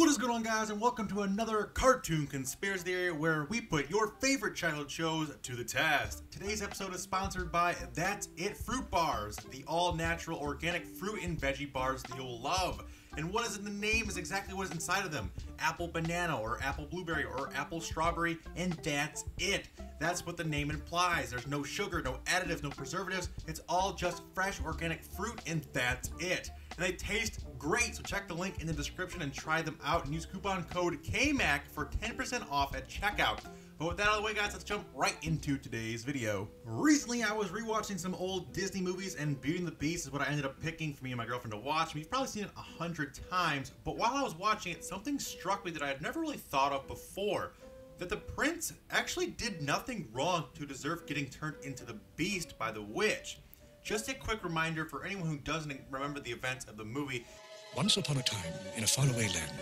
What is going on, guys, and welcome to another cartoon conspiracy theory where we put your favorite childhood shows to the test. Today's episode is sponsored by That's It Fruit Bars, the all-natural organic fruit and veggie bars that you'll love. And what is in the name is exactly what is inside of them. Apple banana, or apple blueberry, or apple strawberry, and that's it. That's what the name implies. There's no sugar, no additives, no preservatives. It's all just fresh organic fruit, and that's it. And they taste great, so check the link in the description and try them out and use coupon code KMAC for 10% off at checkout. But with that out of the way, guys, let's jump right into today's video. Recently, I was rewatching some old Disney movies, and Beauty and the Beast is what I ended up picking for me and my girlfriend to watch. We've probably seen it 100 times, but while I was watching it, something struck me that I had never really thought of before. That the prince actually did nothing wrong to deserve getting turned into the Beast by the witch. Just a quick reminder for anyone who doesn't remember the events of the movie. Once upon a time, in a faraway land,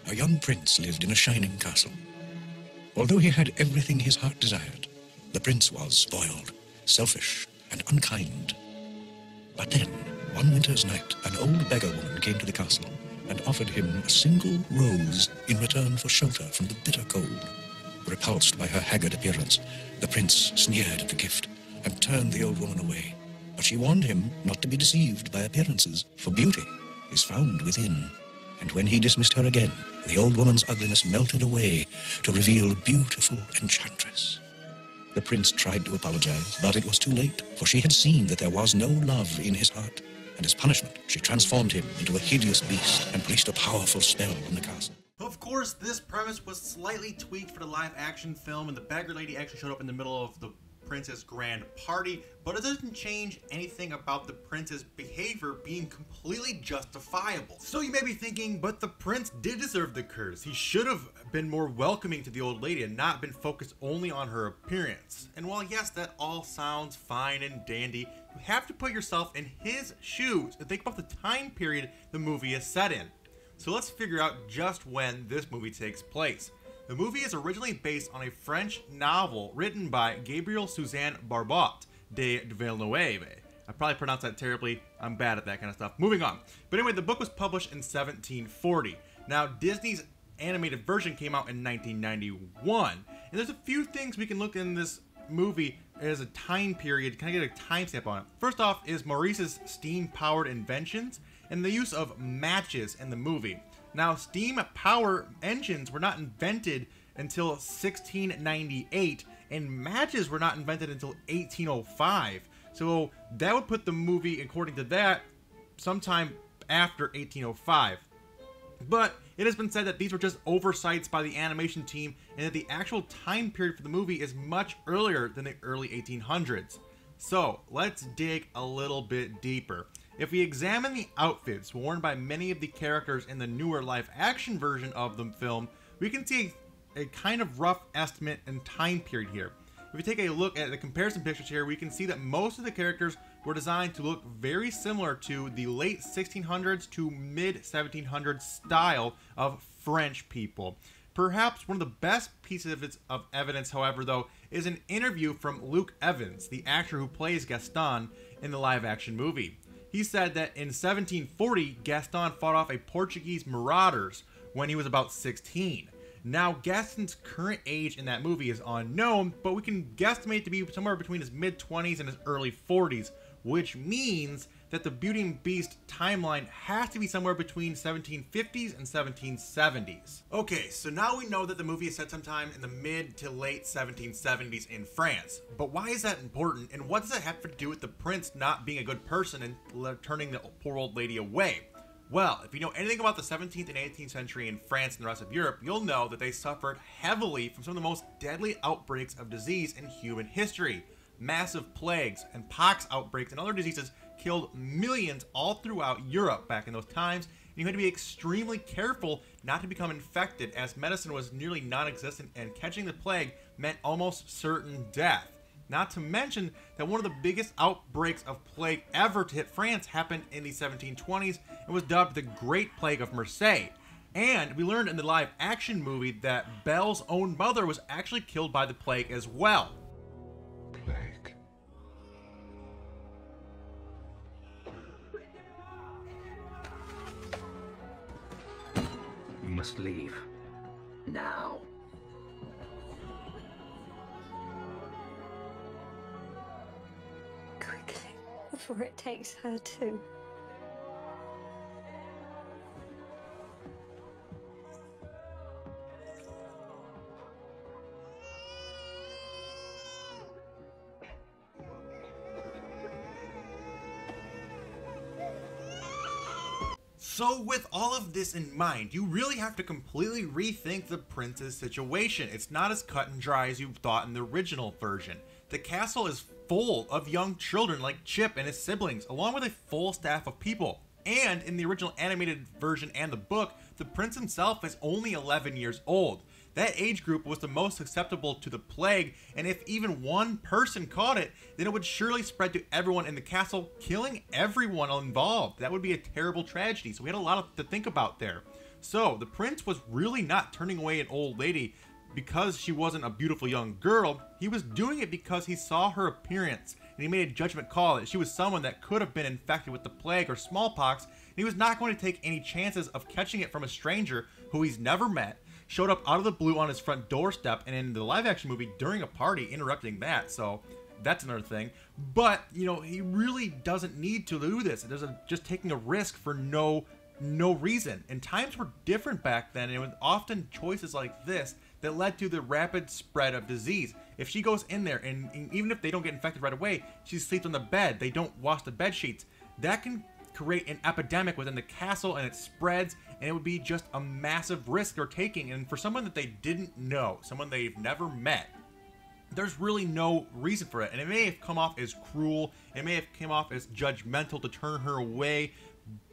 a young prince lived in a shining castle. Although he had everything his heart desired, the prince was spoiled, selfish, and unkind. But then, one winter's night, an old beggar woman came to the castle and offered him a single rose in return for shelter from the bitter cold. Repulsed by her haggard appearance, the prince sneered at the gift and turned the old woman away. But she warned him not to be deceived by appearances, for beauty is found within. And when he dismissed her again, the old woman's ugliness melted away to reveal a beautiful enchantress. The prince tried to apologize, but it was too late, for she had seen that there was no love in his heart. And as punishment, she transformed him into a hideous beast and placed a powerful spell on the castle. Of course, this premise was slightly tweaked for the live-action film, and the beggar lady actually showed up in the middle of the prince's grand party, but it doesn't change anything about the prince's behavior being completely justifiable. So you may be thinking, but the prince did deserve the curse. He should have been more welcoming to the old lady and not been focused only on her appearance. And while yes, that all sounds fine and dandy, you have to put yourself in his shoes and think about the time period the movie is set in. So let's figure out just when this movie takes place. The movie is originally based on a French novel written by Gabriel Suzanne Barbot de Villeneuve. I probably pronounced that terribly. I'm bad at that kind of stuff. Moving on. But anyway, the book was published in 1740. Now, Disney's animated version came out in 1991. And there's a few things we can look in this movie as a time period, kind of get a timestamp on it. First off is Maurice's steam-powered inventions and the use of matches in the movie. Now, steam power engines were not invented until 1698, and matches were not invented until 1805. So that would put the movie, according to that, sometime after 1805. But it has been said that these were just oversights by the animation team, and that the actual time period for the movie is much earlier than the early 1800s. So let's dig a little bit deeper. If we examine the outfits worn by many of the characters in the newer live-action version of the film, we can see a kind of rough estimate and time period here. If we take a look at the comparison pictures here, we can see that most of the characters were designed to look very similar to the late 1600s to mid 1700s style of French people. Perhaps one of the best pieces of evidence, however, though, is an interview from Luke Evans, the actor who plays Gaston in the live-action movie. He said that in 1740, Gaston fought off a Portuguese marauders when he was about 16. Now, Gaston's current age in that movie is unknown, but we can guesstimate to be somewhere between his mid-20s and his early 40s, which means that the Beauty and Beast timeline has to be somewhere between 1750s and 1770s. Okay, so now we know that the movie is set sometime in the mid to late 1770s in France. But why is that important, and what does that have to do with the prince not being a good person and turning the poor old lady away? Well, if you know anything about the 17th and 18th century in France and the rest of Europe, you'll know that they suffered heavily from some of the most deadly outbreaks of disease in human history. Massive plagues and pox outbreaks and other diseases killed millions all throughout Europe back in those times, and you had to be extremely careful not to become infected, as medicine was nearly non-existent and catching the plague meant almost certain death. Not to mention that one of the biggest outbreaks of plague ever to hit France happened in the 1720s and was dubbed the Great Plague of Marseille. And we learned in the live-action movie that Belle's own mother was actually killed by the plague as well. Plague. must leave. Now. Quickly, before it takes her too. So with all of this in mind, you really have to completely rethink the prince's situation. It's not as cut and dry as you thought in the original version. The castle is full of young children like Chip and his siblings, along with a full staff of people. And in the original animated version and the book, the prince himself is only 11 years old. That age group was the most susceptible to the plague, and if even one person caught it, then it would surely spread to everyone in the castle, killing everyone involved. That would be a terrible tragedy, so we had a lot to think about there. So, the prince was really not turning away an old lady because she wasn't a beautiful young girl. He was doing it because he saw her appearance, and he made a judgment call that she was someone that could have been infected with the plague or smallpox, and he was not going to take any chances of catching it from a stranger who he's never met, showed up out of the blue on his front doorstep, and in the live-action movie during a party, interrupting that, so that's another thing. But, you know, he really doesn't need to do this. It doesn't just taking a risk for no reason. And times were different back then, and it was often choices like this that led to the rapid spread of disease. If she goes in there, and even if they don't get infected right away, she sleeps on the bed, they don't wash the bed sheets, that can create an epidemic within the castle, and it spreads, and it would be just a massive risk they're taking. And for someone that they didn't know, someone they've never met, there's really no reason for it. And it may have come off as cruel, it may have come off as judgmental to turn her away,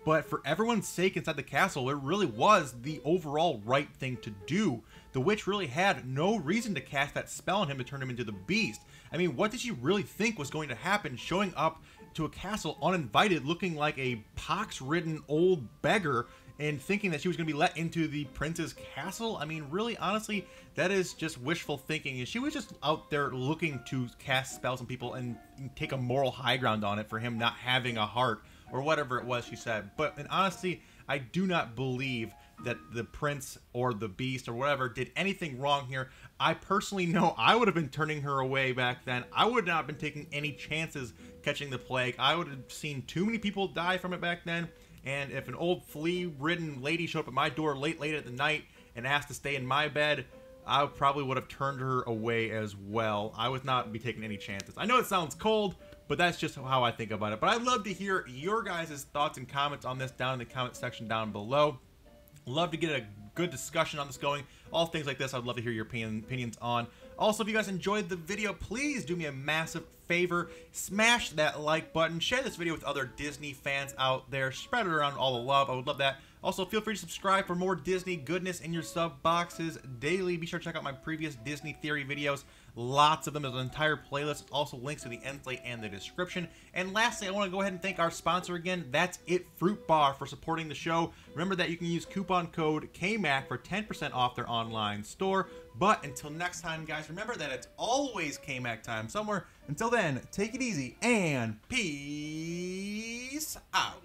but for everyone's sake inside the castle, it really was the overall right thing to do. The witch really had no reason to cast that spell on him to turn him into the beast. I mean, what did she really think was going to happen, showing up to a castle uninvited, looking like a pox-ridden old beggar, and thinking that she was going to be let into the prince's castle? I mean, really, honestly, that is just wishful thinking. And she was just out there looking to cast spells on people and take a moral high ground on it for him not having a heart, or whatever it was she said. But in honesty, I do not believe that the prince or the beast or whatever did anything wrong here. I personally know I would have been turning her away back then. I would not have been taking any chances catching the plague. I would have seen too many people die from it back then. And if an old flea-ridden lady showed up at my door late at the night and asked to stay in my bed, I probably would have turned her away as well. I would not be taking any chances. I know it sounds cold, but that's just how I think about it. But I'd love to hear your guys' thoughts and comments on this down in the comment section down below. Love to get a good discussion on this going. All things like this, I'd love to hear your opinions on. Also, if you guys enjoyed the video, please do me a massive favor. Smash that like button. Share this video with other Disney fans out there. Spread it around all the love. I would love that. Also, feel free to subscribe for more Disney goodness in your sub boxes daily. Be sure to check out my previous Disney Theory videos. Lots of them. There's an entire playlist. Also, links to the end slate and the description. And lastly, I want to go ahead and thank our sponsor again. That's It Fruit Bar for supporting the show. Remember that you can use coupon code KMAC for 10% off their online store. But until next time, guys, remember that it's always KMAC time somewhere. Until then, take it easy and peace out.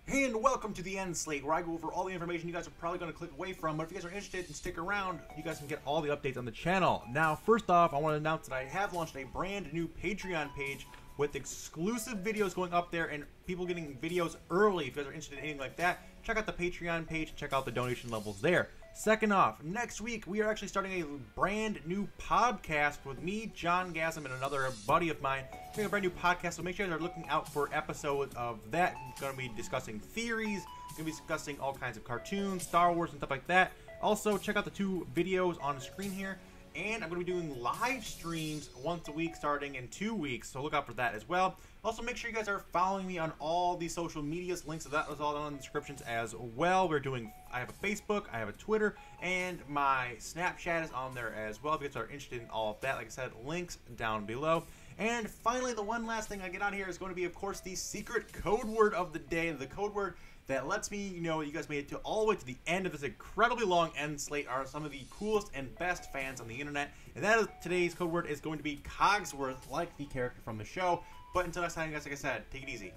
And welcome to the end slate, where I go over all the information you guys are probably going to click away from. But if you guys are interested and stick around, you guys can get all the updates on the channel. Now, first off, I want to announce that I have launched a brand new Patreon page with exclusive videos going up there and people getting videos early. If you guys are interested in anything like that, check out the Patreon page and check out the donation levels there. Second off, next week we are actually starting a brand new podcast with me, John Gasm, and another buddy of mine. We're doing a brand new podcast, so make sure you guys are looking out for episodes of that. We're going to be discussing theories, going to be discussing all kinds of cartoons, Star Wars, and stuff like that. Also, check out the 2 videos on the screen here. And I'm going to be doing live streams once a week starting in 2 weeks, so look out for that as well. Also, make sure you guys are following me on all these social medias. Links to that is all down in the descriptions as well. I have a Facebook, I have a Twitter, and my Snapchat is on there as well. If you guys are interested in all of that, like I said, links down below. And finally, the one last thing I get on here is going to be, of course, the secret code word of the day. The code word that lets me know you guys made it all the way to the end of this incredibly long end slate are some of the coolest and best fans on the internet. And that is, today's code word is going to be Cogsworth, like the character from the show. But until next time, guys, like I said, take it easy.